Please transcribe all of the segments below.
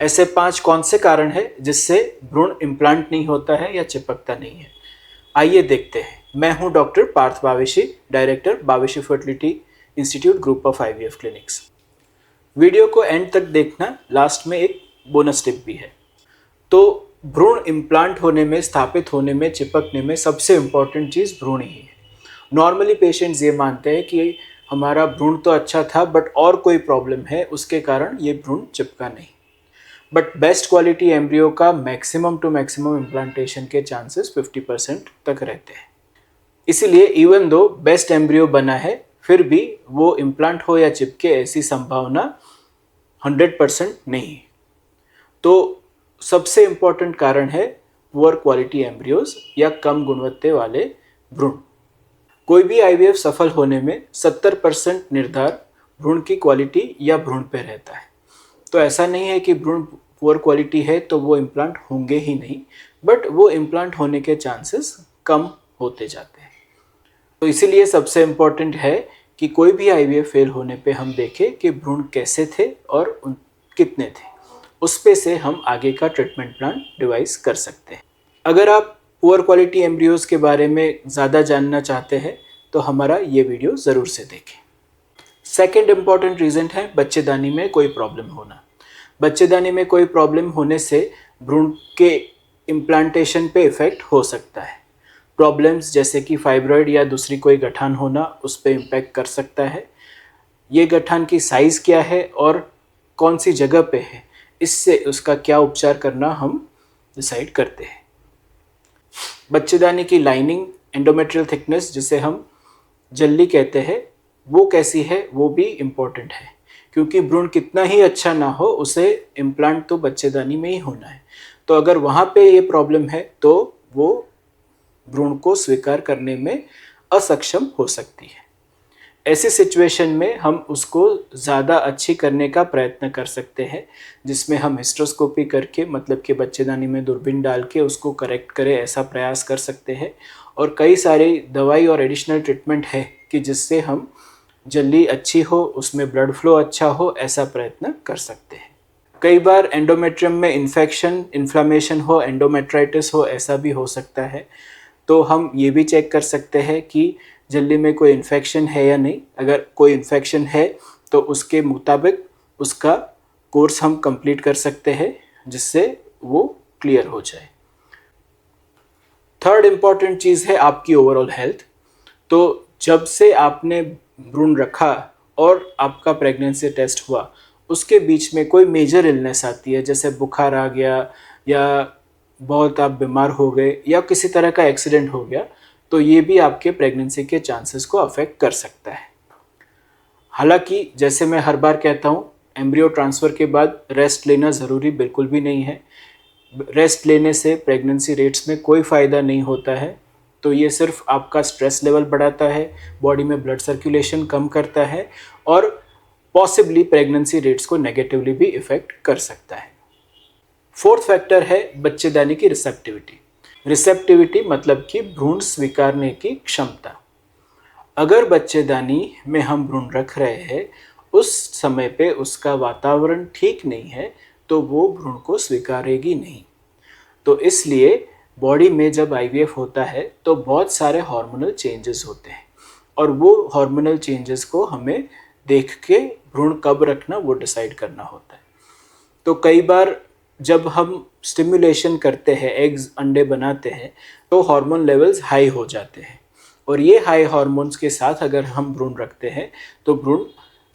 ऐसे 5 कौन से कारण हैं जिससे भ्रूण इम्प्लांट नहीं होता है या चिपकता नहीं है? आइए देखते हैं। मैं हूं doctor Parth Baveshi, director Baveshi fertility institute group of IVF clinics. Video को एंड तक देखना, लास्ट में एक बोनस टिप भी है। तो भ्रूण इम्प्लांट होने में, स्थापित होने में, चिपकने में सबसे इम्पॉर्टेंट चीज़ भ्रूण ही है। नॉर्मली पेशेंट्स ये मानते हैं कि हमारा भ्रूण तो अच्छा था बट और कोई प्रॉब्लम है, उसके कारण ये भ्रूण चिपका नहीं। बट बेस्ट क्वालिटी एम्ब्रियो का मैक्सिमम टू मैक्सिमम इम्प्लांटेशन के चांसेस 50% तक रहते हैं। इसीलिए इवन दो बेस्ट एम्ब्रियो बना है, फिर भी वो इम्प्लांट हो या चिपके ऐसी संभावना 100% नहीं है। तो सबसे इम्पॉर्टेंट कारण है पुअर क्वालिटी एम्ब्रियोज या कम गुणवत्ता वाले भ्रूण। कोई भी आईवीएफ सफल होने में 70% निर्धार भ्रूण की क्वालिटी या भ्रूण पे रहता है। तो ऐसा नहीं है कि भ्रूण पुअर क्वालिटी है तो वो इम्प्लांट होंगे ही नहीं, बट वो इम्प्लांट होने के चांसेस कम होते जाते हैं। तो इसीलिए सबसे इम्पॉर्टेंट है कि कोई भी आईवीएफ फेल होने पे हम देखें कि भ्रूण कैसे थे और कितने थे। उस पे से हम आगे का ट्रीटमेंट प्लान डिवाइस कर सकते हैं। अगर आप पुअर क्वालिटी एम्ब्रियोज के बारे में ज़्यादा जानना चाहते हैं तो हमारा ये वीडियो ज़रूर से देखें। सेकेंड इम्पॉर्टेंट रीज़न है बच्चेदानी में कोई प्रॉब्लम होना। बच्चेदानी में कोई प्रॉब्लम होने से भ्रूण के इम्प्लांटेशन पे इफ़ेक्ट हो सकता है। प्रॉब्लम्स जैसे कि फाइब्रॉइड या दूसरी कोई गठान होना उस पर इम्पैक्ट कर सकता है। ये गठान की साइज़ क्या है और कौन सी जगह पे है, इससे उसका क्या उपचार करना हम डिसाइड करते हैं। बच्चेदानी की लाइनिंग, एंडोमेट्रियल थिकनेस जिसे हम जल्ली कहते हैं, वो कैसी है वो भी इम्पोर्टेंट है, क्योंकि भ्रूण कितना ही अच्छा ना हो उसे इम्प्लांट तो बच्चेदानी में ही होना है। तो अगर वहाँ पे ये प्रॉब्लम है तो वो भ्रूण को स्वीकार करने में असक्षम हो सकती है। ऐसी सिचुएशन में हम उसको ज़्यादा अच्छी करने का प्रयत्न कर सकते हैं, जिसमें हम हिस्ट्रोस्कोपी करके, मतलब कि बच्चेदानी में दूरबीन डाल के उसको करेक्ट करें, ऐसा प्रयास कर सकते हैं। और कई सारी दवाई और एडिशनल ट्रीटमेंट है कि जिससे हम जल्दी अच्छी हो, उसमें ब्लड फ्लो अच्छा हो, ऐसा प्रयत्न कर सकते हैं। कई बार एंडोमेट्रियम में इन्फेक्शन, इन्फ्लामेशन हो, एंडोमेट्राइटिस हो, ऐसा भी हो सकता है। तो हम ये भी चेक कर सकते हैं कि जल्दी में कोई इन्फेक्शन है या नहीं। अगर कोई इन्फेक्शन है तो उसके मुताबिक उसका कोर्स हम कंप्लीट कर सकते हैं, जिससे वो क्लियर हो जाए। थर्ड इम्पॉर्टेंट चीज़ है आपकी ओवरऑल हेल्थ। तो जब से आपने भ्रूण रखा और आपका प्रेगनेंसी टेस्ट हुआ, उसके बीच में कोई मेजर इलनेस आती है, जैसे बुखार आ गया या बहुत आप बीमार हो गए या किसी तरह का एक्सीडेंट हो गया, तो ये भी आपके प्रेगनेंसी के चांसेस को अफेक्ट कर सकता है। हालांकि जैसे मैं हर बार कहता हूँ, एम्ब्रियो ट्रांसफ़र के बाद रेस्ट लेना ज़रूरी बिल्कुल भी नहीं है। रेस्ट लेने से प्रेगनेंसी रेट्स में कोई फ़ायदा नहीं होता है। तो ये सिर्फ आपका स्ट्रेस लेवल बढ़ाता है, बॉडी में ब्लड सर्कुलेशन कम करता है और पॉसिबली प्रेगनेंसी रेट्स को नेगेटिवली भी इफ़ेक्ट कर सकता है। फोर्थ फैक्टर है बच्चेदानी की रिसेप्टिविटी। रिसेप्टिविटी मतलब कि भ्रूण स्वीकारने की क्षमता। अगर बच्चेदानी में हम भ्रूण रख रहे हैं, उस समय पे उसका वातावरण ठीक नहीं है, तो वो भ्रूण को स्वीकारेगी नहीं। तो इसलिए बॉडी में जब आईवीएफ होता है तो बहुत सारे हार्मोनल चेंजेस होते हैं, और वो हार्मोनल चेंजेस को हमें देख के भ्रूण कब रखना वो डिसाइड करना होता है। तो कई बार जब हम स्टिमुलेशन करते हैं, एग्स अंडे बनाते हैं, तो हार्मोन लेवल्स हाई हो जाते हैं, और ये हाई हार्मोन्स के साथ अगर हम भ्रूण रखते हैं तो भ्रूण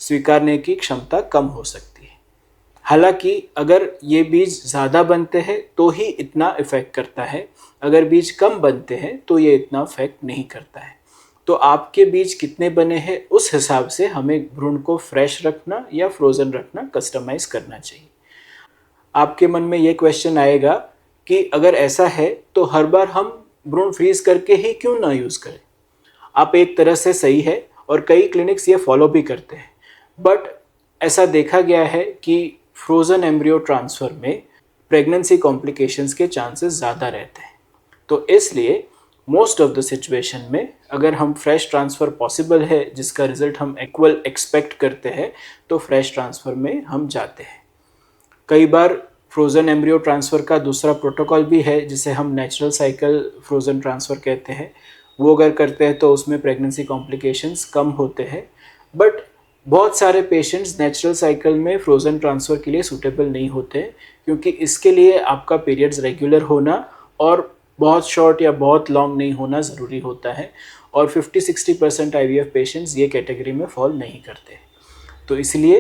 स्वीकारने की क्षमता कम हो सकती है। हालांकि अगर ये बीज ज़्यादा बनते हैं तो ही इतना इफ़ेक्ट करता है, अगर बीज कम बनते हैं तो ये इतना इफ़ेक्ट नहीं करता है। तो आपके बीज कितने बने हैं उस हिसाब से हमें भ्रूण को फ्रेश रखना या फ्रोज़न रखना कस्टमाइज़ करना चाहिए। आपके मन में ये क्वेश्चन आएगा कि अगर ऐसा है तो हर बार हम भ्रूण फ्रीज करके ही क्यों ना यूज़ करें। आप एक तरह से सही है और कई क्लिनिक्स ये फॉलो भी करते हैं, बट ऐसा देखा गया है कि फ्रोज़न एम्ब्रियो ट्रांसफ़र में प्रेगनेंसी कॉम्प्लिकेशंस के चांसेस ज़्यादा रहते हैं। तो इसलिए मोस्ट ऑफ द सिचुएशन में अगर हम फ्रेश ट्रांसफ़र पॉसिबल है, जिसका रिज़ल्ट हम इक्वल एक्सपेक्ट करते हैं, तो फ्रेश ट्रांसफ़र में हम जाते हैं। कई बार फ्रोज़न एम्ब्रियो ट्रांसफ़र का दूसरा प्रोटोकॉल भी है जिसे हम नेचुरल साइकिल फ्रोज़न ट्रांसफ़र कहते हैं। वो अगर करते हैं तो उसमें प्रेगनेंसी कॉम्प्लिकेशंस कम होते हैं, बट बहुत सारे पेशेंट्स नेचुरल साइकिल में फ्रोज़न ट्रांसफ़र के लिए सूटेबल नहीं होते हैं, क्योंकि इसके लिए आपका पीरियड्स रेगुलर होना और बहुत शॉर्ट या बहुत लॉन्ग नहीं होना ज़रूरी होता है, और 50-60% IVF पेशेंट्स ये कैटेगरी में फॉल नहीं करते। तो इसलिए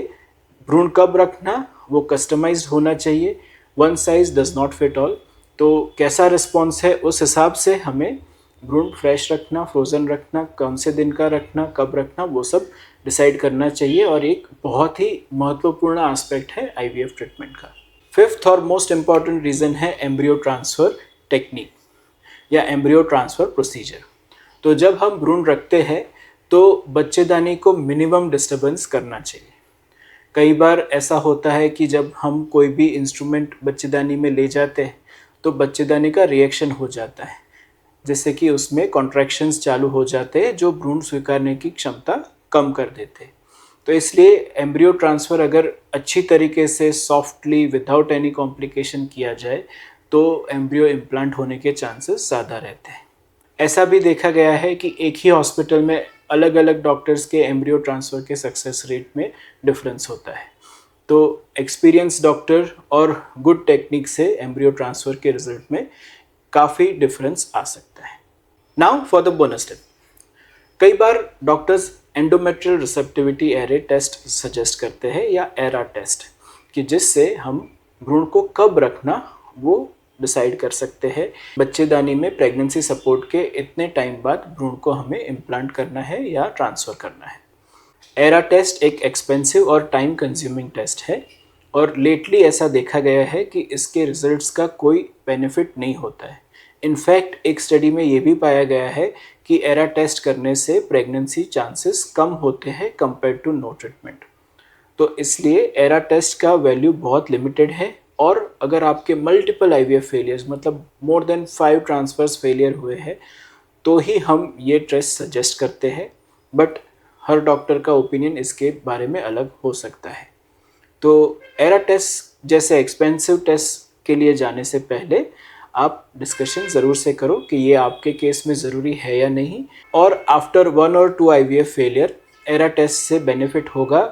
भ्रूण कब रखना वो कस्टमाइज्ड होना चाहिए, one size does not fit all. तो कैसा रिस्पॉन्स है उस हिसाब से हमें भ्रूण फ्रेश रखना, फ्रोज़न रखना, कौन से दिन का रखना, कब रखना, वो सब डिसाइड करना चाहिए, और एक बहुत ही महत्वपूर्ण एस्पेक्ट है IVF ट्रीटमेंट का। फिफ्थ और मोस्ट इम्पॉर्टेंट रीज़न है एम्ब्रियो ट्रांसफ़र टेक्निक या एम्ब्रियो ट्रांसफ़र प्रोसीजर। तो जब हम भ्रूण रखते हैं तो बच्चेदानी को मिनिमम डिस्टर्बेंस करना चाहिए। कई बार ऐसा होता है कि जब हम कोई भी इंस्ट्रूमेंट बच्चेदानी में ले जाते हैं तो बच्चेदानी का रिएक्शन हो जाता है, जैसे कि उसमें कॉन्ट्रैक्शंस चालू हो जाते हैं जो भ्रूण स्वीकारने की क्षमता कम कर देते हैं। तो इसलिए एम्ब्रियो ट्रांसफ़र अगर अच्छी तरीके से सॉफ्टली विदाउट एनी कॉम्प्लिकेशन किया जाए तो एम्ब्रियो इम्प्लांट होने के चांसेस ज़्यादा रहते हैं। ऐसा भी देखा गया है कि एक ही हॉस्पिटल में अलग अलग डॉक्टर्स के एम्ब्रियो ट्रांसफ़र के सक्सेस रेट में डिफरेंस होता है। तो एक्सपीरियंस डॉक्टर और गुड टेक्निक से एम्ब्रियो ट्रांसफ़र के रिजल्ट में काफ़ी डिफरेंस आ सकता है। Now for the bonus tip. कई बार doctors endometrial receptivity array test suggest करते हैं या एरा टेस्ट, कि जिससे हम भ्रूण को कब रखना वो डिसाइड कर सकते हैं। बच्चेदानी में प्रेगनेंसी सपोर्ट के इतने टाइम बाद भ्रूण को हमें इम्प्लांट करना है या ट्रांसफ़र करना है। एरा टेस्ट एक एक्सपेंसिव और टाइम कंज्यूमिंग टेस्ट है, और लेटली ऐसा देखा गया है कि इसके रिजल्ट्स का कोई बेनिफिट नहीं होता है। इनफैक्ट एक स्टडी में ये भी पाया गया है कि एरा टेस्ट करने से प्रेगनेंसी चांसेस कम होते हैं कंपेयर टू नो ट्रीटमेंट। तो इसलिए एरा टेस्ट का वैल्यू बहुत लिमिटेड है, और अगर आपके मल्टीपल IVF फेलियर्स मतलब मोर देन 5 ट्रांसफर्स फेलियर हुए हैं तो ही हम ये टेस्ट सजेस्ट करते हैं, बट हर डॉक्टर का ओपिनियन इसके बारे में अलग हो सकता है। तो एरा टेस्ट जैसे एक्सपेंसिव टेस्ट के लिए जाने से पहले आप डिस्कशन ज़रूर से करो कि ये आपके केस में ज़रूरी है या नहीं, और आफ्टर 1 और 2 IVF फेलियर एरा टेस्ट से बेनिफिट होगा,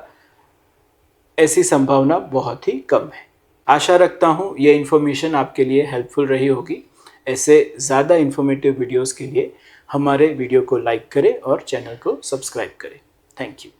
ऐसी संभावना बहुत ही कम है। आशा रखता हूँ ये इन्फॉर्मेशन आपके लिए हेल्पफुल रही होगी। ऐसे ज़्यादा इन्फॉर्मेटिव वीडियोस के लिए हमारे वीडियो को लाइक करें और चैनल को सब्सक्राइब करें। Thank you.